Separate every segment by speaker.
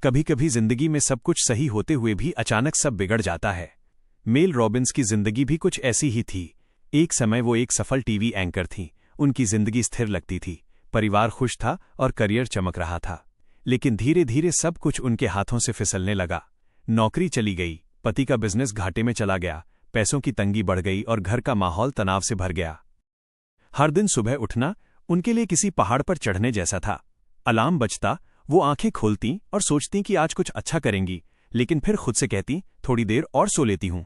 Speaker 1: कभी कभी जिंदगी में सब कुछ सही होते हुए भी अचानक सब बिगड़ जाता है। मेल रॉबिन्स की जिंदगी भी कुछ ऐसी ही थी। एक समय वो एक सफल टीवी एंकर थीं। उनकी जिंदगी स्थिर लगती थी, परिवार खुश था और करियर चमक रहा था। लेकिन धीरे धीरे सब कुछ उनके हाथों से फिसलने लगा। नौकरी चली गई, पति का बिजनेस घाटे में चला गया, पैसों की तंगी बढ़ गई और घर का माहौल तनाव से भर गया। हर दिन सुबह उठना उनके लिए किसी पहाड़ पर चढ़ने जैसा था। अलार्म बजता, वो आंखें खोलती और सोचती कि आज कुछ अच्छा करेंगी, लेकिन फिर खुद से कहती थोड़ी देर और सो लेती हूं।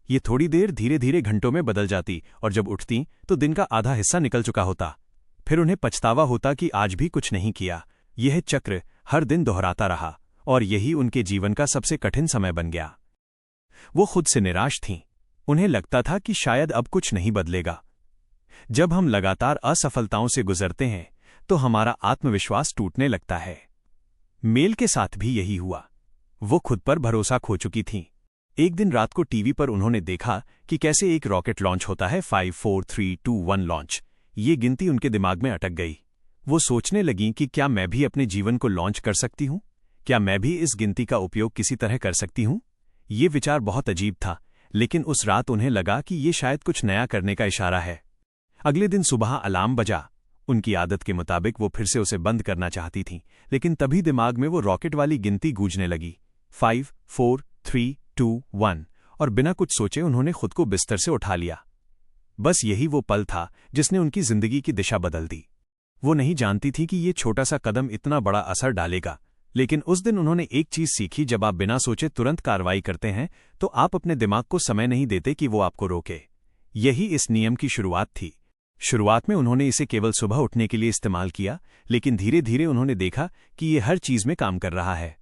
Speaker 1: ये थोड़ी देर धीरे धीरे घंटों में बदल जाती और जब उठती तो दिन का आधा हिस्सा निकल चुका होता। फिर उन्हें पछतावा होता कि आज भी कुछ नहीं किया। यह चक्र हर दिन दोहराता रहा और यही उनके जीवन का सबसे कठिन समय बन गया। वो खुद से निराश थीं। उन्हें लगता था कि शायद अब कुछ नहीं बदलेगा। जब हम लगातार असफलताओं से गुजरते हैं तो हमारा आत्मविश्वास टूटने लगता है। मेल के साथ भी यही हुआ। वो खुद पर भरोसा खो चुकी थीं। एक दिन रात को टीवी पर उन्होंने देखा कि कैसे एक रॉकेट लॉन्च होता है। 5 4 3 2 1 लॉन्च। ये गिनती उनके दिमाग में अटक गई। वो सोचने लगीं कि क्या मैं भी अपने जीवन को लॉन्च कर सकती हूं? क्या मैं भी इस गिनती का उपयोग किसी तरह कर सकती हूं? ये विचार बहुत अजीब था, लेकिन उस रात उन्हें लगा कि ये शायद कुछ नया करने का इशारा है। अगले दिन सुबह अलार्म बजा। उनकी आदत के मुताबिक वो फिर से उसे बंद करना चाहती थीं, लेकिन तभी दिमाग में वो रॉकेट वाली गिनती गूंजने लगी। 5 4 3 2 1 और बिना कुछ सोचे उन्होंने खुद को बिस्तर से उठा लिया। बस यही वो पल था जिसने उनकी जिंदगी की दिशा बदल दी। वो नहीं जानती थी कि ये छोटा सा कदम इतना बड़ा असर डालेगा, लेकिन उस दिन उन्होंने एक चीज सीखी। जब आप बिना सोचे तुरंत कार्रवाई करते हैं तो आप अपने दिमाग को समय नहीं देते कि वो आपको रोके। यही इस नियम की शुरुआत थी। शुरुआत में उन्होंने इसे केवल सुबह उठने के लिए इस्तेमाल किया, लेकिन धीरे धीरे उन्होंने देखा कि ये हर चीज में काम कर रहा है।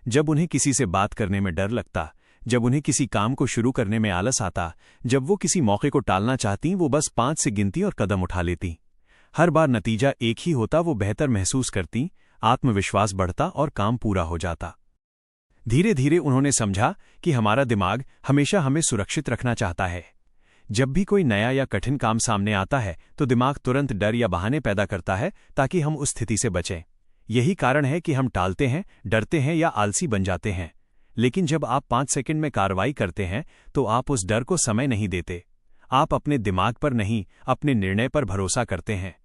Speaker 1: जब उन्हें किसी से बात करने में डर लगता, जब उन्हें किसी काम को शुरू करने में आलस आता, जब वो किसी मौके को टालना चाहती, वो बस 5 से गिनती और कदम उठा लेती। हर बार नतीजा एक ही होता, वो बेहतर महसूस करती, आत्मविश्वास बढ़ता और काम पूरा हो जाता। धीरे धीरे उन्होंने समझा कि हमारा दिमाग हमेशा हमें सुरक्षित रखना चाहता है। जब भी कोई नया या कठिन काम सामने आता है तो दिमाग तुरंत डर या बहाने पैदा करता है ताकि हम उस स्थिति से बचें। यही कारण है कि हम टालते हैं, डरते हैं या आलसी बन जाते हैं। लेकिन जब आप 5 सेकंड में कार्रवाई करते हैं तो आप उस डर को समय नहीं देते। आप अपने दिमाग पर नहीं, अपने निर्णय पर भरोसा करते हैं।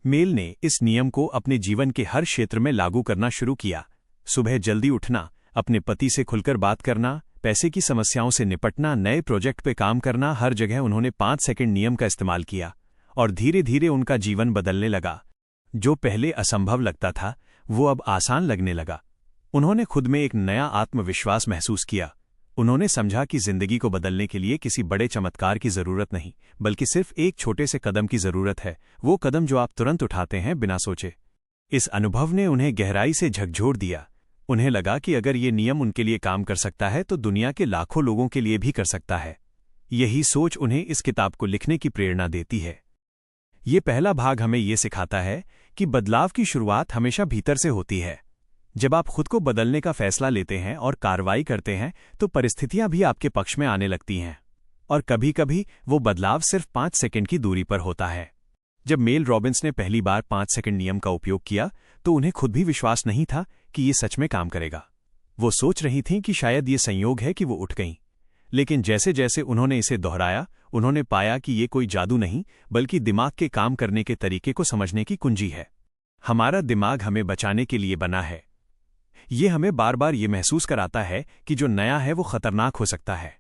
Speaker 1: मेल ने इस नियम को अपने जीवन के हर क्षेत्र में लागू करना शुरू किया। सुबह जल्दी उठना, अपने पति से खुलकर बात करना, पैसे की समस्याओं से निपटना, नए प्रोजेक्ट पे काम करना, हर जगह उन्होंने 5 सेकंड नियम का इस्तेमाल किया और धीरे धीरे उनका जीवन बदलने लगा। जो पहले असंभव लगता था वो अब आसान लगने लगा। उन्होंने खुद में एक नया आत्मविश्वास महसूस किया। उन्होंने समझा कि जिंदगी को बदलने के लिए किसी बड़े चमत्कार की जरूरत नहीं, बल्कि सिर्फ एक छोटे से कदम की जरूरत है। वो कदम जो आप तुरंत उठाते हैं बिना सोचे। इस अनुभव ने उन्हें गहराई से झकझोर दिया। उन्हें लगा कि अगर ये नियम उनके लिए काम कर सकता है तो दुनिया के लाखों लोगों के लिए भी कर सकता है। यही सोच उन्हें इस किताब को लिखने की प्रेरणा देती है। ये पहला भाग हमें ये सिखाता है कि बदलाव की शुरुआत हमेशा भीतर से होती है। जब आप खुद को बदलने का फैसला लेते हैं और कार्रवाई करते हैं तो परिस्थितियां भी आपके पक्ष में आने लगती हैं। और कभी कभी वो बदलाव सिर्फ 5 सेकंड की दूरी पर होता है। जब मेल रॉबिन्स ने पहली बार 5 सेकंड नियम का उपयोग किया तो उन्हें खुद भी विश्वास नहीं था कि ये सच में काम करेगा। वो सोच रही थीं कि शायद ये संयोग है कि वो उठ गईं। लेकिन जैसे जैसे उन्होंने इसे दोहराया, उन्होंने पाया कि ये कोई जादू नहीं, बल्कि दिमाग के काम करने के तरीके को समझने की कुंजी है। हमारा दिमाग हमें बचाने के लिए बना है। ये हमें बार बार ये महसूस कराता है कि जो नया है वो खतरनाक हो सकता है।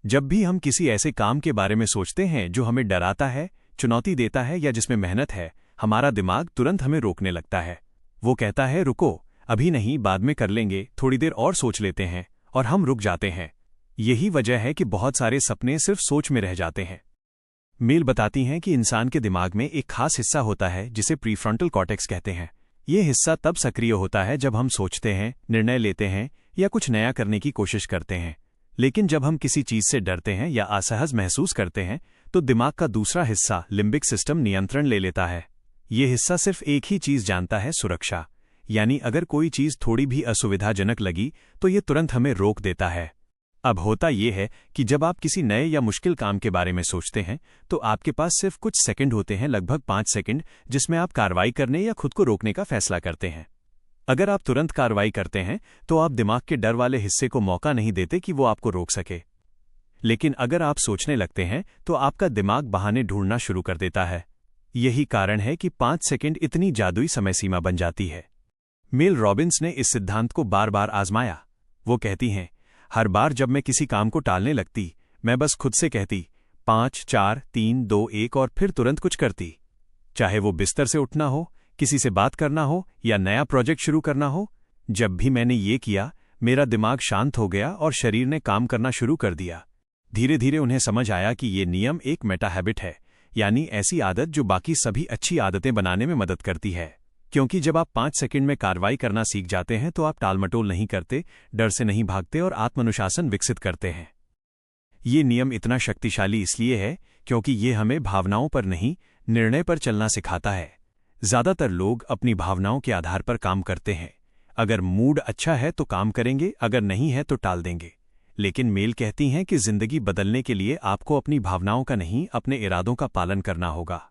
Speaker 1: जब भी हम किसी ऐसे काम के बारे में सोचते हैं जो हमें डराता है, चुनौती देता है या जिसमें मेहनत है, हमारा दिमाग तुरंत हमें रोकने लगता है। वो कहता है रुको, अभी नहीं, बाद में कर लेंगे, थोड़ी देर और सोच लेते हैं, और हम रुक जाते हैं। यही वजह है कि बहुत सारे सपने सिर्फ सोच में रह जाते हैं। मेल बताती हैं कि इंसान के दिमाग में एक खास हिस्सा होता है जिसे प्रीफ्रंटल कॉर्टेक्स कहते हैं। ये हिस्सा तब सक्रिय होता है जब हम सोचते हैं, निर्णय लेते हैं या कुछ नया करने की कोशिश करते हैं। लेकिन जब हम किसी चीज से डरते हैं या असहज महसूस करते हैं तो दिमाग का दूसरा हिस्सा, लिम्बिक सिस्टम, नियंत्रण ले लेता है। ये हिस्सा सिर्फ एक ही चीज जानता है, सुरक्षा। यानी अगर कोई चीज थोड़ी भी असुविधाजनक लगी तो ये तुरंत हमें रोक देता है। अब होता यह है कि जब आप किसी नए या मुश्किल काम के बारे में सोचते हैं तो आपके पास सिर्फ कुछ सेकंड होते हैं, लगभग 5 सेकंड, जिसमें आप कार्रवाई करने या खुद को रोकने का फैसला करते हैं। अगर आप तुरंत कार्रवाई करते हैं तो आप दिमाग के डर वाले हिस्से को मौका नहीं देते कि वो आपको रोक सके। लेकिन अगर आप सोचने लगते हैं तो आपका दिमाग बहाने ढूंढना शुरू कर देता है। यही कारण है कि 5 सेकंड इतनी जादुई समय सीमा बन जाती है। मेल रॉबिन्स ने इस सिद्धांत को बार बार आजमाया। वो कहती हैं, हर बार जब मैं किसी काम को टालने लगती, मैं बस खुद से कहती 5 4 3 2 1 और फिर तुरंत कुछ करती। चाहे वो बिस्तर से उठना हो, किसी से बात करना हो या नया प्रोजेक्ट शुरू करना हो। जब भी मैंने ये किया, मेरा दिमाग शांत हो गया और शरीर ने काम करना शुरू कर दिया। धीरे धीरे उन्हें समझ आया कि ये नियम एक मेटा हैबिट है, यानी ऐसी आदत जो बाकी सभी अच्छी आदतें बनाने में मदद करती है। क्योंकि जब आप 5 सेकंड में कार्रवाई करना सीख जाते हैं तो आप टालमटोल नहीं करते, डर से नहीं भागते और आत्मानुशासन विकसित करते हैं। ये नियम इतना शक्तिशाली इसलिए है क्योंकि ये हमें भावनाओं पर नहीं, निर्णय पर चलना सिखाता है। ज्यादातर लोग अपनी भावनाओं के आधार पर काम करते हैं। अगर मूड अच्छा है तो काम करेंगे, अगर नहीं है तो टाल देंगे। लेकिन मेल कहती हैं कि जिंदगी बदलने के लिए आपको अपनी भावनाओं का नहीं, अपने इरादों का पालन करना होगा।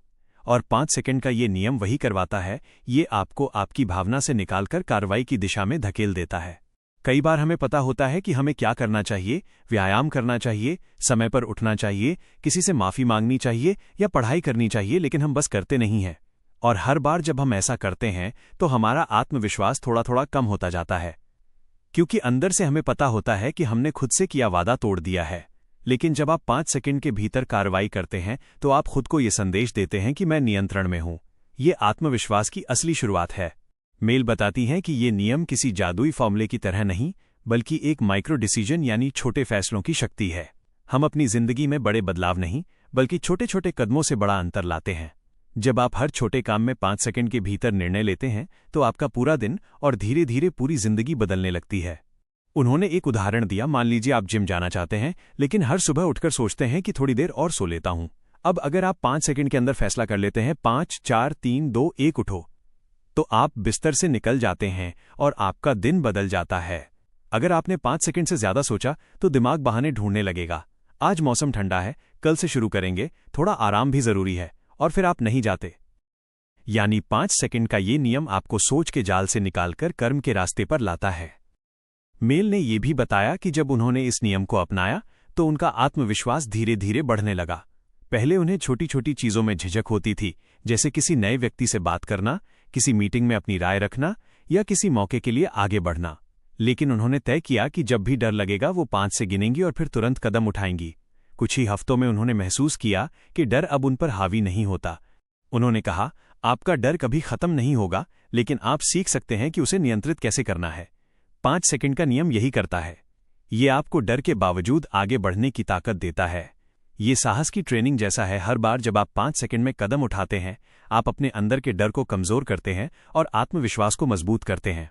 Speaker 1: और 5 सेकंड का ये नियम वही करवाता है। ये आपको आपकी भावना से निकालकर कार्रवाई की दिशा में धकेल देता है। कई बार हमें पता होता है कि हमें क्या करना चाहिए, व्यायाम करना चाहिए, समय पर उठना चाहिए, किसी से माफी मांगनी चाहिए या पढ़ाई करनी चाहिए, लेकिन हम बस करते नहीं हैं। और हर बार जब हम ऐसा करते हैं तो हमारा आत्मविश्वास थोड़ा थोड़ा कम होता जाता है, क्योंकि अंदर से हमें पता होता है कि हमने खुद से किया वादा तोड़ दिया है। लेकिन जब आप 5 सेकंड के भीतर कार्रवाई करते हैं तो आप खुद को ये संदेश देते हैं कि मैं नियंत्रण में हूं। ये आत्मविश्वास की असली शुरुआत है। मेल बताती हैं कि ये नियम किसी जादुई फॉर्मूले की तरह नहीं, बल्कि एक माइक्रो डिसीजन यानी छोटे फैसलों की शक्ति है। हम अपनी जिंदगी में बड़े बदलाव नहीं, बल्कि छोटे छोटे कदमों से बड़ा अंतर लाते हैं। जब आप हर छोटे काम में 5 सेकंड के भीतर निर्णय लेते हैं तो आपका पूरा दिन और धीरे धीरे पूरी जिंदगी बदलने लगती है। उन्होंने एक उदाहरण दिया। मान लीजिए आप जिम जाना चाहते हैं, लेकिन हर सुबह उठकर सोचते हैं कि थोड़ी देर और सो लेता हूं। अब अगर आप 5 सेकंड के अंदर फैसला कर लेते हैं 5 4 3 2 1 उठो, तो आप बिस्तर से निकल जाते हैं और आपका दिन बदल जाता है। अगर आपने 5 सेकंड से ज्यादा सोचा तो दिमाग बहाने ढूंढने लगेगा। आज मौसम ठंडा है, कल से शुरू करेंगे, थोड़ा आराम भी जरूरी है, और फिर आप नहीं जाते। यानी 5 सेकंड का ये नियम आपको सोच के जाल से निकालकर कर्म के रास्ते पर लाता है। मेल ने यह भी बताया कि जब उन्होंने इस नियम को अपनाया तो उनका आत्मविश्वास धीरे धीरे बढ़ने लगा। पहले उन्हें छोटी छोटी चीजों में झिझक होती थी, जैसे किसी नए व्यक्ति से बात करना, किसी मीटिंग में अपनी राय रखना या किसी मौके के लिए आगे बढ़ना। लेकिन उन्होंने तय किया कि जब भी डर लगेगा वो 5 से गिनेंगी और फिर तुरंत कदम उठाएंगी। कुछ ही हफ्तों में उन्होंने महसूस किया कि डर अब उन पर हावी नहीं होता। उन्होंने कहा, आपका डर कभी खत्म नहीं होगा, लेकिन आप सीख सकते हैं कि उसे नियंत्रित कैसे करना है। 5 सेकंड का नियम यही करता है। ये आपको डर के बावजूद आगे बढ़ने की ताकत देता है। ये साहस की ट्रेनिंग जैसा है। हर बार जब आप 5 सेकंड में कदम उठाते हैं, आप अपने अंदर के डर को कमजोर करते हैं और आत्मविश्वास को मजबूत करते हैं।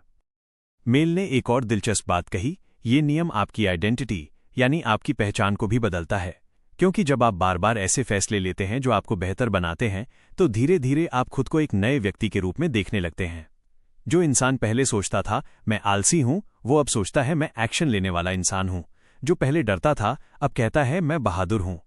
Speaker 1: मेल ने एक और दिलचस्प बात कही, ये नियम आपकी आइडेंटिटी यानी आपकी पहचान को भी बदलता है। क्योंकि जब आप बार बार ऐसे फैसले लेते हैं जो आपको बेहतर बनाते हैं, तो धीरे धीरे आप खुद को एक नए व्यक्ति के रूप में देखने लगते हैं। जो इंसान पहले सोचता था मैं आलसी हूं, वो अब सोचता है मैं एक्शन लेने वाला इंसान हूं। जो पहले डरता था, अब कहता है मैं बहादुर हूं।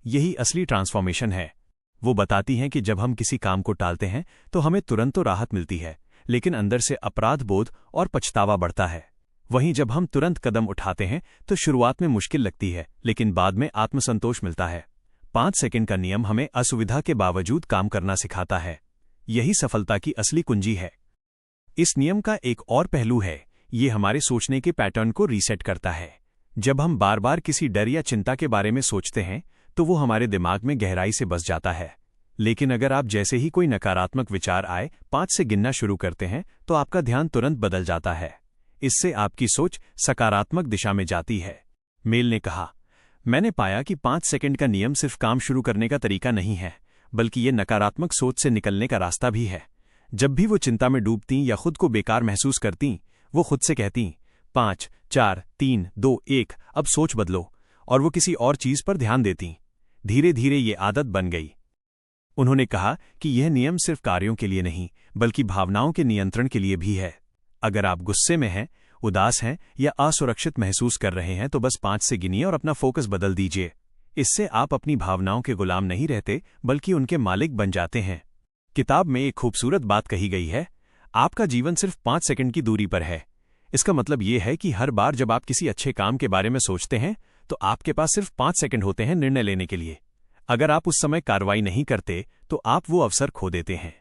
Speaker 1: यही असली ट्रांसफॉर्मेशन है। वो बताती हैं कि जब हम किसी काम को टालते हैं तो हमें तुरंत तो राहत मिलती है, लेकिन अंदर से अपराध बोध और पछतावा बढ़ता है। वहीं जब हम तुरंत कदम उठाते हैं तो शुरुआत में मुश्किल लगती है, लेकिन बाद में आत्मसंतोष मिलता है। 5 सेकंड का नियम हमें असुविधा के बावजूद काम करना सिखाता है। यही सफलता की असली कुंजी है। इस नियम का एक और पहलू है, ये हमारे सोचने के पैटर्न को रीसेट करता है। जब हम बार बार किसी डर या चिंता के बारे में सोचते हैं तो वो हमारे दिमाग में गहराई से बस जाता है। लेकिन अगर आप जैसे ही कोई नकारात्मक विचार आए 5 से गिनना शुरू करते हैं तो आपका ध्यान तुरंत बदल जाता है। इससे आपकी सोच सकारात्मक दिशा में जाती है। मेल ने कहा, मैंने पाया कि 5 सेकंड का नियम सिर्फ काम शुरू करने का तरीका नहीं है, बल्कि ये नकारात्मक सोच से निकलने का रास्ता भी है। जब भी वो चिंता में डूबती या खुद को बेकार महसूस करती, वो खुद से कहती 5 4 3 2 1, अब सोच बदलो, और वो किसी और चीज पर ध्यान देती। धीरे धीरे ये आदत बन गई। उन्होंने कहा कि यह नियम सिर्फ कार्यों के लिए नहीं, बल्कि भावनाओं के नियंत्रण के लिए भी है। अगर आप गुस्से में हैं, उदास हैं या असुरक्षित महसूस कर रहे हैं तो बस 5 से गिनिए और अपना फोकस बदल दीजिए। इससे आप अपनी भावनाओं के गुलाम नहीं रहते, बल्कि उनके मालिक बन जाते हैं। किताब में एक खूबसूरत बात कही गई है, आपका जीवन सिर्फ 5 सेकंड की दूरी पर है। इसका मतलब ये है कि हर बार जब आप किसी अच्छे काम के बारे में सोचते हैं तो आपके पास सिर्फ 5 सेकंड होते हैं निर्णय लेने के लिए। अगर आप उस समय कार्रवाई नहीं करते तो आप वो अवसर खो देते हैं,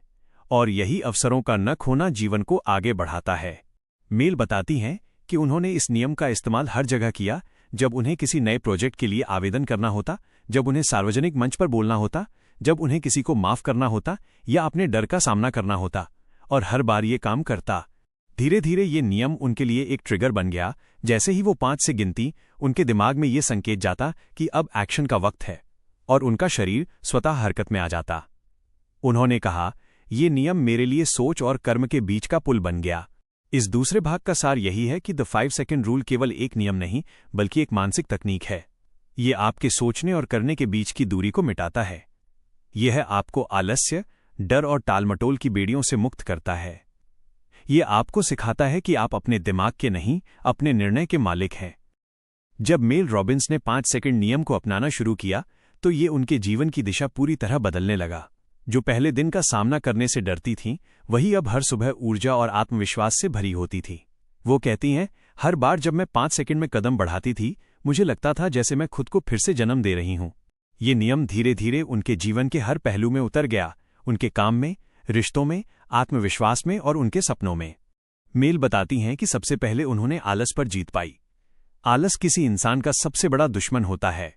Speaker 1: और यही अवसरों का न खोना जीवन को आगे बढ़ाता है। मेल बताती हैं कि उन्होंने इस नियम का इस्तेमाल हर जगह किया, जब उन्हें किसी नए प्रोजेक्ट के लिए आवेदन करना होता, जब उन्हें सार्वजनिक मंच पर बोलना होता, जब उन्हें किसी को माफ करना होता या अपने डर का सामना करना होता, और हर बार ये काम करता। धीरे धीरे ये नियम उनके लिए एक ट्रिगर बन गया। जैसे ही वो 5 से गिनती, उनके दिमाग में ये संकेत जाता कि अब एक्शन का वक्त है, और उनका शरीर स्वतः हरकत में आ जाता। उन्होंने कहा, ये नियम मेरे लिए सोच और कर्म के बीच का पुल बन गया। इस दूसरे भाग का सार यही है कि द 5 सेकंड रूल केवल एक नियम नहीं, बल्कि एक मानसिक तकनीक है। ये आपके सोचने और करने के बीच की दूरी को मिटाता है। यह आपको आलस्य, डर और टालमटोल की बेड़ियों से मुक्त करता है। ये आपको सिखाता है कि आप अपने दिमाग के नहीं, अपने निर्णय के मालिक हैं। जब मेल रॉबिन्स ने 5 सेकंड नियम को अपनाना शुरू किया तो ये उनके जीवन की दिशा पूरी तरह बदलने लगा। जो पहले दिन का सामना करने से डरती थीं, वही अब हर सुबह ऊर्जा और आत्मविश्वास से भरी होती थी। वो कहती हैं, हर बार जब मैं 5 सेकंड में कदम बढ़ाती थी, मुझे लगता था जैसे मैं खुद को फिर से जन्म दे रही हूं। ये नियम धीरे धीरे उनके जीवन के हर पहलू में उतर गया, उनके काम में, रिश्तों में, आत्मविश्वास में और उनके सपनों में। मेल बताती हैं कि सबसे पहले उन्होंने आलस पर जीत पाई। आलस किसी इंसान का सबसे बड़ा दुश्मन होता है।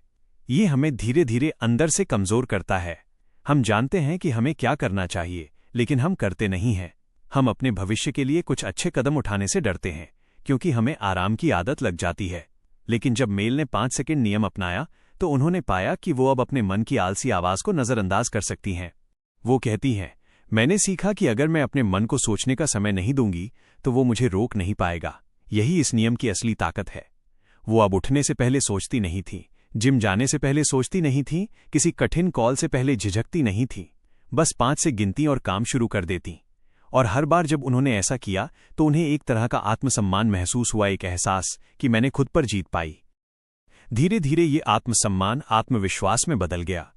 Speaker 1: ये हमें धीरे धीरे अंदर से कमजोर करता है। हम जानते हैं कि हमें क्या करना चाहिए, लेकिन हम करते नहीं हैं। हम अपने भविष्य के लिए कुछ अच्छे कदम उठाने से डरते हैं, क्योंकि हमें आराम की आदत लग जाती है। लेकिन जब मेल ने 5 सेकंड नियम अपनाया तो उन्होंने पाया कि वो अब अपने मन की आलसी आवाज को नजरअंदाज कर सकती हैं। वो कहती हैं, मैंने सीखा कि अगर मैं अपने मन को सोचने का समय नहीं दूंगी तो वो मुझे रोक नहीं पाएगा। यही इस नियम की असली ताकत है। वो अब उठने से पहले सोचती नहीं थी, जिम जाने से पहले सोचती नहीं थी, किसी कठिन कॉल से पहले झिझकती नहीं थी। बस 5 से गिनती और काम शुरू कर देती। और हर बार जब उन्होंने ऐसा किया तो उन्हें एक तरह का आत्मसम्मान महसूस हुआ, एक एहसास कि मैंने खुद पर जीत पाई। धीरे धीरे ये आत्मसम्मान आत्मविश्वास में बदल गया।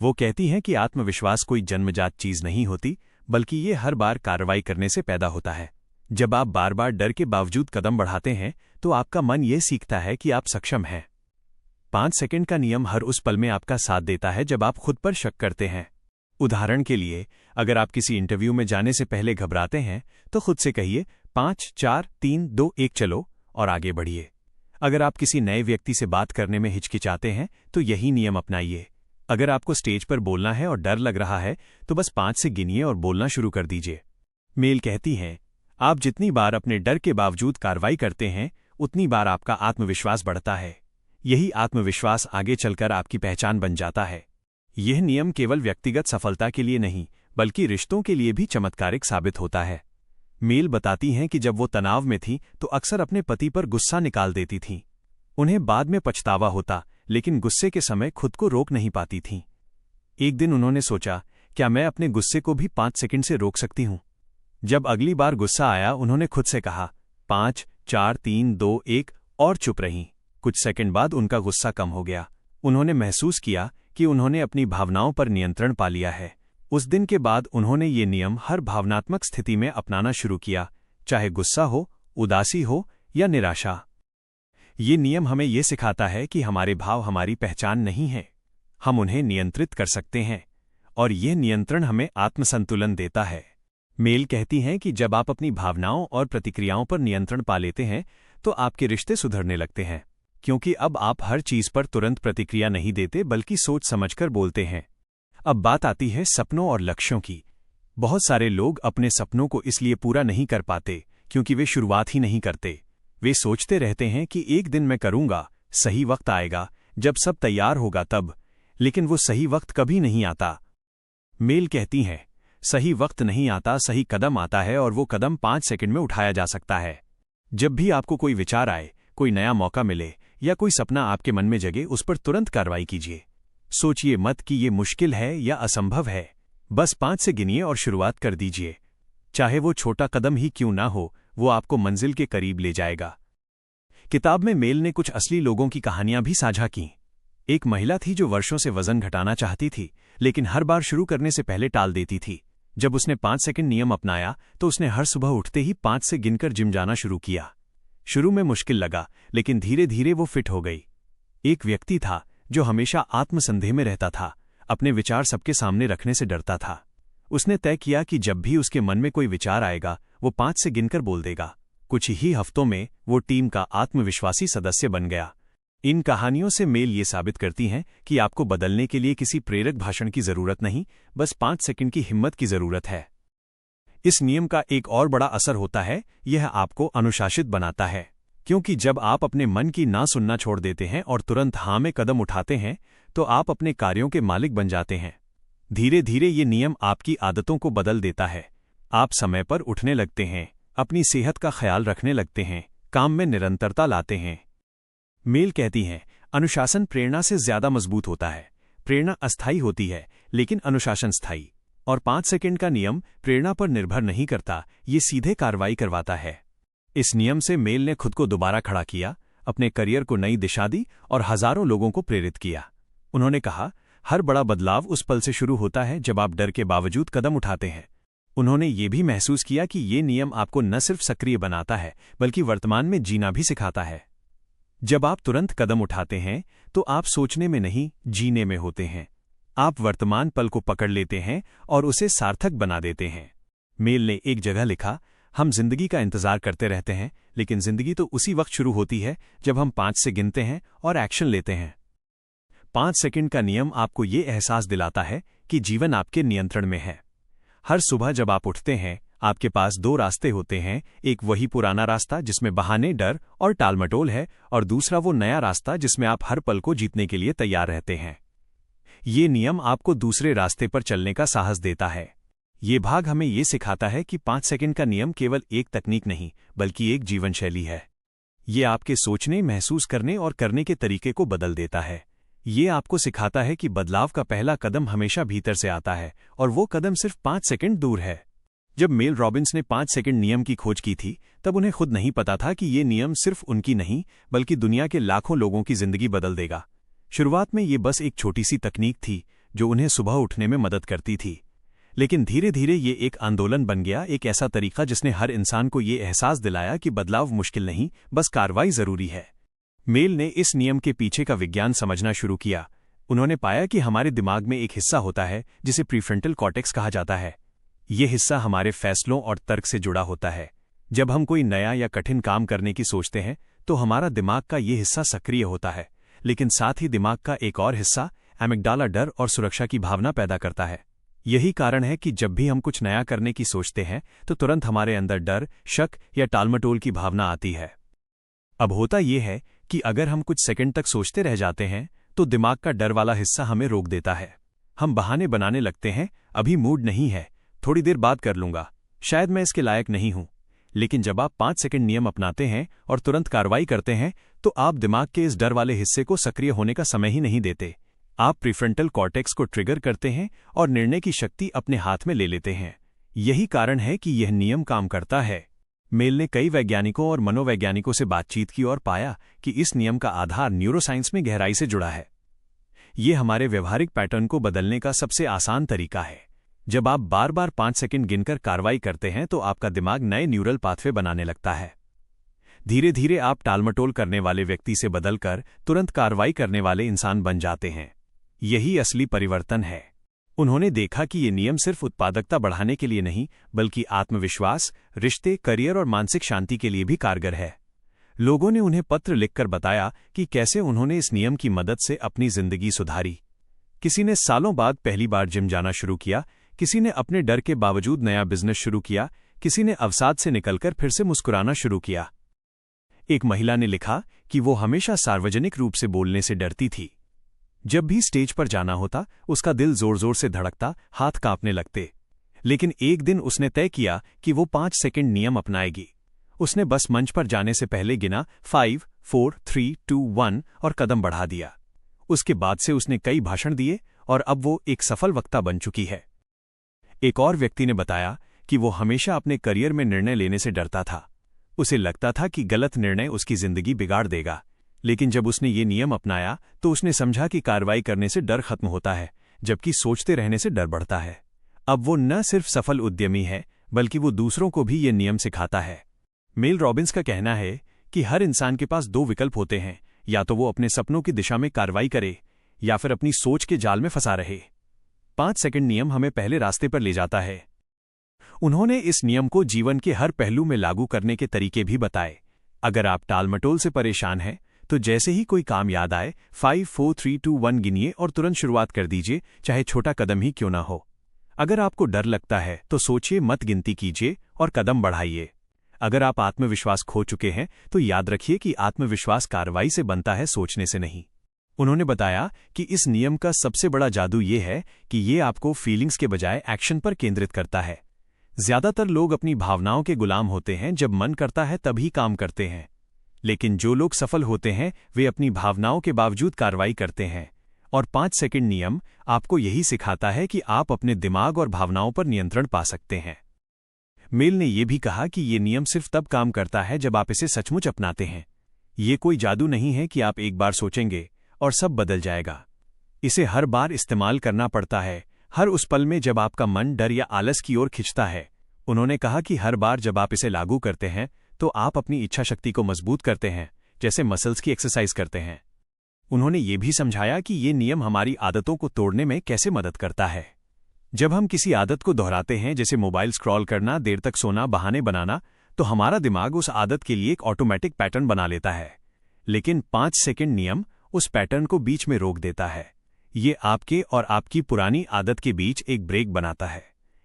Speaker 1: वो कहती हैं कि आत्मविश्वास कोई जन्मजात चीज नहीं होती, बल्कि ये हर बार कार्रवाई करने से पैदा होता है। जब आप बार बार डर के बावजूद कदम बढ़ाते हैं तो आपका मन ये सीखता है कि आप सक्षम हैं। 5 सेकंड का नियम हर उस पल में आपका साथ देता है जब आप खुद पर शक करते हैं। उदाहरण के लिए, अगर आप किसी इंटरव्यू में जाने से पहले घबराते हैं तो खुद से कहिए 5 4 3 2 1 चलो और आगे बढ़िए। अगर आप किसी नए व्यक्ति से बात करने में हिचकिचाते हैं तो यही नियम अपनाइए। अगर आपको स्टेज पर बोलना है और डर लग रहा है तो बस 5 से गिनिए और बोलना शुरू कर दीजिए। मेल कहती हैं, आप जितनी बार अपने डर के बावजूद कार्रवाई करते हैं, उतनी बार आपका आत्मविश्वास बढ़ता है। यही आत्मविश्वास आगे चलकर आपकी पहचान बन जाता है। यह नियम केवल व्यक्तिगत सफलता के लिए नहीं, बल्कि रिश्तों के लिए भी चमत्कारिक साबित होता है। मेल बताती हैं कि जब वो तनाव में थी तो अक्सर अपने पति पर गुस्सा निकाल देती थीं। उन्हें बाद में पछतावा होता, लेकिन गुस्से के समय खुद को रोक नहीं पाती थीं। एक दिन उन्होंने सोचा, क्या मैं अपने गुस्से को भी 5 सेकंड से रोक सकती हूं? जब अगली बार गुस्सा आया, उन्होंने खुद से कहा 5 4 3 2 1 और चुप रहीं। कुछ सेकंड बाद उनका गुस्सा कम हो गया। उन्होंने महसूस किया कि उन्होंने अपनी भावनाओं पर नियंत्रण पा लिया है। उस दिन के बाद उन्होंने ये नियम हर भावनात्मक स्थिति में अपनाना शुरू किया, चाहे गुस्सा हो, उदासी हो या निराशा। ये नियम हमें ये सिखाता है कि हमारे भाव हमारी पहचान नहीं है, हम उन्हें नियंत्रित कर सकते हैं, और यह नियंत्रण हमें आत्मसंतुलन देता है। मेल कहती हैं कि जब आप अपनी भावनाओं और प्रतिक्रियाओं पर नियंत्रण पा लेते हैं तो आपके रिश्ते सुधरने लगते हैं, क्योंकि अब आप हर चीज पर तुरंत प्रतिक्रिया नहीं देते, बल्कि सोच समझकर बोलते हैं। अब बात आती है सपनों और लक्ष्यों की। बहुत सारे लोग अपने सपनों को इसलिए पूरा नहीं कर पाते क्योंकि वे शुरुआत ही नहीं करते। वे सोचते रहते हैं कि एक दिन मैं करूंगा, सही वक्त आएगा, जब सब तैयार होगा तब, लेकिन वो सही वक्त कभी नहीं आता। मेल कहती हैं, सही वक्त नहीं आता, सही कदम आता है, और वो कदम 5 सेकंड में उठाया जा सकता है। जब भी आपको कोई विचार आए, कोई नया मौका मिले या कोई सपना आपके मन में जगे, उस पर तुरंत कार्रवाई कीजिए। सोचिए मत कि ये मुश्किल है या असंभव है, बस 5 से गिनिए और शुरुआत कर दीजिए। चाहे वो छोटा कदम ही क्यों ना हो, वो आपको मंजिल के करीब ले जाएगा। किताब में मेल ने कुछ असली लोगों की कहानियां भी साझा की। एक महिला थी जो वर्षों से वजन घटाना चाहती थी, लेकिन हर बार शुरू करने से पहले टाल देती थी। जब उसने 5 सेकंड नियम अपनाया तो उसने हर सुबह उठते ही 5 से गिनकर जिम जाना शुरू किया। शुरू में मुश्किल लगा, लेकिन धीरे धीरे वो फिट हो गई। एक व्यक्ति था जो हमेशा आत्मसंदेह में रहता था, अपने विचार सबके सामने रखने से डरता था। उसने तय किया कि जब भी उसके मन में कोई विचार आएगा वो 5 से गिनकर बोल देगा। कुछ ही हफ्तों में वो टीम का आत्मविश्वासी सदस्य बन गया। इन कहानियों से मेल ये साबित करती हैं कि आपको बदलने के लिए किसी प्रेरक भाषण की जरूरत नहीं, बस 5 सेकंड की हिम्मत की जरूरत है। इस नियम का एक और बड़ा असर होता है, यह आपको अनुशासित बनाता है। क्योंकि जब आप अपने मन की ना सुनना छोड़ देते हैं और तुरंत हाँ में कदम उठाते हैं, तो आप अपने कार्यों के मालिक बन जाते हैं। धीरे धीरे ये नियम आपकी आदतों को बदल देता है। आप समय पर उठने लगते हैं, अपनी सेहत का ख्याल रखने लगते हैं, काम में निरंतरता लाते हैं। मेल कहती हैं, अनुशासन प्रेरणा से ज्यादा मजबूत होता है। प्रेरणा अस्थायी होती है, लेकिन अनुशासन स्थायी। और 5 सेकंड का नियम प्रेरणा पर निर्भर नहीं करता, ये सीधे कार्रवाई करवाता है। इस नियम से मेल ने खुद को दोबारा खड़ा किया, अपने करियर को नई दिशा दी और हजारों लोगों को प्रेरित किया। उन्होंने कहा, हर बड़ा बदलाव उस पल से शुरू होता है जब आप डर के बावजूद कदम उठाते हैं। उन्होंने ये भी महसूस किया कि ये नियम आपको न सिर्फ सक्रिय बनाता है, बल्कि वर्तमान में जीना भी सिखाता है। जब आप तुरंत कदम उठाते हैं तो आप सोचने में नहीं, जीने में होते हैं। आप वर्तमान पल को पकड़ लेते हैं और उसे सार्थक बना देते हैं। मेल ने एक जगह लिखा, हम जिंदगी का इंतजार करते रहते हैं, लेकिन जिंदगी तो उसी वक्त शुरू होती है जब हम 5 से गिनते हैं और एक्शन लेते हैं। 5 सेकंड का नियम आपको ये एहसास दिलाता है कि जीवन आपके नियंत्रण में है। हर सुबह जब आप उठते हैं, आपके पास 2 रास्ते होते हैं। एक वही पुराना रास्ता जिसमें बहाने, डर और टालमटोल है, और दूसरा वो नया रास्ता जिसमें आप हर पल को जीतने के लिए तैयार रहते हैं। ये नियम आपको दूसरे रास्ते पर चलने का साहस देता है। ये भाग हमें ये सिखाता है कि 5 सेकंड का नियम केवल एक तकनीक नहीं, बल्कि एक जीवन शैली है। ये आपके सोचने, महसूस करने और करने के तरीके को बदल देता है। ये आपको सिखाता है कि बदलाव का पहला कदम हमेशा भीतर से आता है, और वो कदम सिर्फ 5 सेकंड दूर है। जब मेल रॉबिन्स ने 5 सेकंड नियम की खोज की थी, तब उन्हें खुद नहीं पता था कि ये नियम सिर्फ उनकी नहीं, बल्कि दुनिया के लाखों लोगों की जिंदगी बदल देगा। शुरुआत में ये बस एक छोटी सी तकनीक थी जो उन्हें सुबह उठने में मदद करती थी, लेकिन धीरे धीरे ये एक आंदोलन बन गया, एक ऐसा तरीका जिसने हर इंसान को ये एहसास दिलाया कि बदलाव मुश्किल नहीं, बस कार्रवाई जरूरी है। मेल ने इस नियम के पीछे का विज्ञान समझना शुरू किया। उन्होंने पाया कि हमारे दिमाग में एक हिस्सा होता है जिसे प्रीफ्रंटल कॉर्टेक्स कहा जाता है। ये हिस्सा हमारे फैसलों और तर्क से जुड़ा होता है। जब हम कोई नया या कठिन काम करने की सोचते हैं तो हमारा दिमाग का ये हिस्सा सक्रिय होता है, लेकिन साथ ही दिमाग का एक और हिस्सा, एमिग्डाला, डर और सुरक्षा की भावना पैदा करता है। यही कारण है कि जब भी हम कुछ नया करने की सोचते हैं तो तुरंत हमारे अंदर डर, शक या टालमटोल की भावना आती है। अब होता यह है कि अगर हम कुछ सेकंड तक सोचते रह जाते हैं तो दिमाग का डर वाला हिस्सा हमें रोक देता है। हम बहाने बनाने लगते हैं, अभी मूड नहीं है, थोड़ी देर बाद कर लूंगा, शायद मैं इसके लायक नहीं हूं। लेकिन जब आप 5 सेकंड नियम अपनाते हैं और तुरंत कार्रवाई करते हैं तो आप दिमाग के इस डर वाले हिस्से को सक्रिय होने का समय ही नहीं देते। आप प्रीफ्रंटल कॉर्टेक्स को ट्रिगर करते हैं और निर्णय की शक्ति अपने हाथ में ले लेते हैं। यही कारण है कि यह नियम काम करता है। मेल ने कई वैज्ञानिकों और मनोवैज्ञानिकों से बातचीत की और पाया कि इस नियम का आधार न्यूरोसाइंस में गहराई से जुड़ा है। ये हमारे व्यवहारिक पैटर्न को बदलने का सबसे आसान तरीका है। जब आप बार बार 5 सेकंड गिनकर कार्रवाई करते हैं तो आपका दिमाग नए न्यूरल पाथवे बनाने लगता है। धीरे धीरे आप टालमटोल करने वाले व्यक्ति से बदलकर तुरंत कार्रवाई करने वाले इंसान बन जाते हैं। यही असली परिवर्तन है। उन्होंने देखा कि ये नियम सिर्फ उत्पादकता बढ़ाने के लिए नहीं, बल्कि आत्मविश्वास, रिश्ते, करियर और मानसिक शांति के लिए भी कारगर है। लोगों ने उन्हें पत्र लिखकर बताया कि कैसे उन्होंने इस नियम की मदद से अपनी जिंदगी सुधारी। किसी ने सालों बाद पहली बार जिम जाना शुरू किया, किसी ने अपने डर के बावजूद नया बिजनेस शुरू किया, किसी ने अवसाद से निकलकर फिर से मुस्कुराना शुरू किया। एक महिला ने लिखा कि वो हमेशा सार्वजनिक रूप से बोलने से डरती थी। जब भी स्टेज पर जाना होता, उसका दिल जोर जोर से धड़कता, हाथ कांपने लगते। लेकिन एक दिन उसने तय किया कि वो 5 सेकंड नियम अपनाएगी। उसने बस मंच पर जाने से पहले गिना 5, 4, 3, 2, 1 और कदम बढ़ा दिया। उसके बाद से उसने कई भाषण दिए और अब वो एक सफल वक्ता बन चुकी है। एक और व्यक्ति ने बताया कि वो हमेशा अपने करियर में निर्णय लेने से डरता था। उसे लगता था कि गलत निर्णय उसकी जिंदगी बिगाड़ देगा। लेकिन जब उसने ये नियम अपनाया तो उसने समझा कि कार्रवाई करने से डर खत्म होता है, जबकि सोचते रहने से डर बढ़ता है। अब वो न सिर्फ सफल उद्यमी है, बल्कि वो दूसरों को भी ये नियम सिखाता है। मेल रॉबिन्स का कहना है कि हर इंसान के पास दो विकल्प होते हैं, या तो वो अपने सपनों की दिशा में कार्रवाई करे या फिर अपनी सोच के जाल में फंसा रहे। 5 सेकंड नियम हमें पहले रास्ते पर ले जाता है। उन्होंने इस नियम को जीवन के हर पहलू में लागू करने के तरीके भी बताए। अगर आप टालमटोल से परेशान हैं, तो जैसे ही कोई काम याद आए 5 4 3 2 1 गिनिए और तुरंत शुरुआत कर दीजिए, चाहे छोटा कदम ही क्यों ना हो। अगर आपको डर लगता है तो सोचिए मत, गिनती कीजिए और कदम बढ़ाइए। अगर आप आत्मविश्वास खो चुके हैं तो याद रखिए कि आत्मविश्वास कार्रवाई से बनता है, सोचने से नहीं। उन्होंने बताया कि इस नियम का सबसे बड़ा जादू ये है कि ये आपको फीलिंग्स के बजाय एक्शन पर केंद्रित करता है। ज्यादातर लोग अपनी भावनाओं के गुलाम होते हैं, जब मन करता है तभी काम करते हैं। लेकिन जो लोग सफल होते हैं वे अपनी भावनाओं के बावजूद कार्रवाई करते हैं। और 5 सेकंड नियम आपको यही सिखाता है कि आप अपने दिमाग और भावनाओं पर नियंत्रण पा सकते हैं। मेल ने यह भी कहा कि ये नियम सिर्फ तब काम करता है जब आप इसे सचमुच अपनाते हैं। ये कोई जादू नहीं है कि आप एक बार सोचेंगे और सब बदल जाएगा। इसे हर बार इस्तेमाल करना पड़ता है, हर उस पल में जब आपका मन डर या आलस की ओर खिंचता है। उन्होंने कहा कि हर बार जब आप इसे लागू करते हैं तो आप अपनी इच्छा शक्ति को मजबूत करते हैं, जैसे मसल्स की एक्सरसाइज करते हैं। उन्होंने ये भी समझाया कि ये नियम हमारी आदतों को तोड़ने में कैसे मदद करता है। जब हम किसी आदत को दोहराते हैं, जैसे मोबाइल स्क्रॉल करना, देर तक सोना, बहाने बनाना, तो हमारा दिमाग उस आदत के लिए एक ऑटोमेटिक पैटर्न बना लेता है। लेकिन 5 सेकंड नियम उस पैटर्न को बीच में रोक देता है। ये आपके और आपकी पुरानी आदत के बीच एक ब्रेक बनाता है।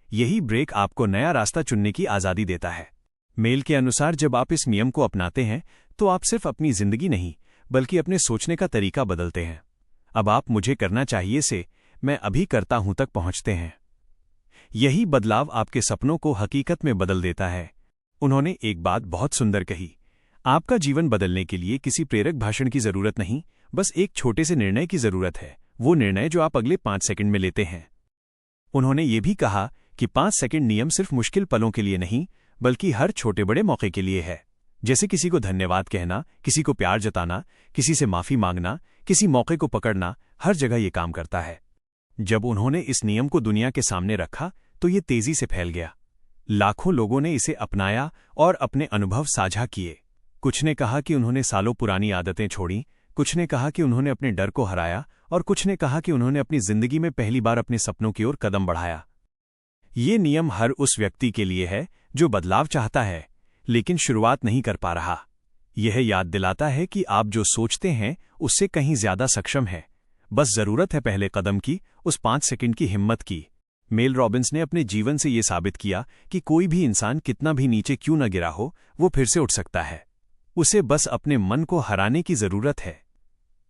Speaker 1: यही ब्रेक आपको नया रास्ता चुनने की आज़ादी देता है। मेल के अनुसार जब आप इस नियम को अपनाते हैं तो आप सिर्फ अपनी जिंदगी नहीं, बल्कि अपने सोचने का तरीका बदलते हैं। अब आप मुझे करना चाहिए से मैं अभी करता हूं तक पहुंचते हैं। यही बदलाव आपके सपनों को हकीकत में बदल देता है। उन्होंने एक बात बहुत सुंदर कही, आपका जीवन बदलने के लिए किसी प्रेरक भाषण की जरूरत नहीं, बस एक छोटे से निर्णय की जरूरत है, वो निर्णय जो आप अगले 5 सेकंड में लेते हैं। उन्होंने ये भी कहा कि 5 सेकंड नियम सिर्फ मुश्किल पलों के लिए नहीं, बल्कि हर छोटे बड़े मौके के लिए है। जैसे किसी को धन्यवाद कहना, किसी को प्यार जताना, किसी से माफी मांगना, किसी मौके को पकड़ना, हर जगह ये काम करता है। जब उन्होंने इस नियम को दुनिया के सामने रखा तो ये तेजी से फैल गया। लाखों लोगों ने इसे अपनाया और अपने अनुभव साझा किए। कुछ ने कहा कि उन्होंने सालों पुरानी आदतें छोड़ी, कुछ ने कहा कि उन्होंने अपने डर को हराया, और कुछ ने कहा कि उन्होंने अपनी जिंदगी में पहली बार अपने सपनों की ओर कदम बढ़ाया। ये नियम हर उस व्यक्ति के लिए है जो बदलाव चाहता है लेकिन शुरुआत नहीं कर पा रहा। यह याद दिलाता है कि आप जो सोचते हैं उससे कहीं ज्यादा सक्षम है, बस जरूरत है पहले कदम की, उस 5 सेकंड की हिम्मत की। मेल रॉबिन्स ने अपने जीवन से ये साबित किया कि कोई भी इंसान कितना भी नीचे क्यों न गिरा हो, वो फिर से उठ सकता है। उसे बस अपने मन को हराने की जरूरत है,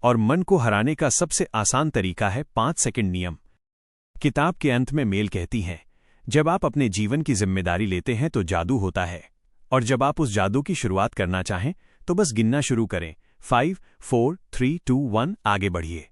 Speaker 1: और मन को हराने का सबसे आसान तरीका है 5 सेकंड नियम। किताब के अंत में मेल कहती हैं, जब आप अपने जीवन की जिम्मेदारी लेते हैं तो जादू होता है, और जब आप उस जादू की शुरुआत करना चाहें तो बस गिनना शुरू करें, 5 4 3 2 1, आगे बढ़िए।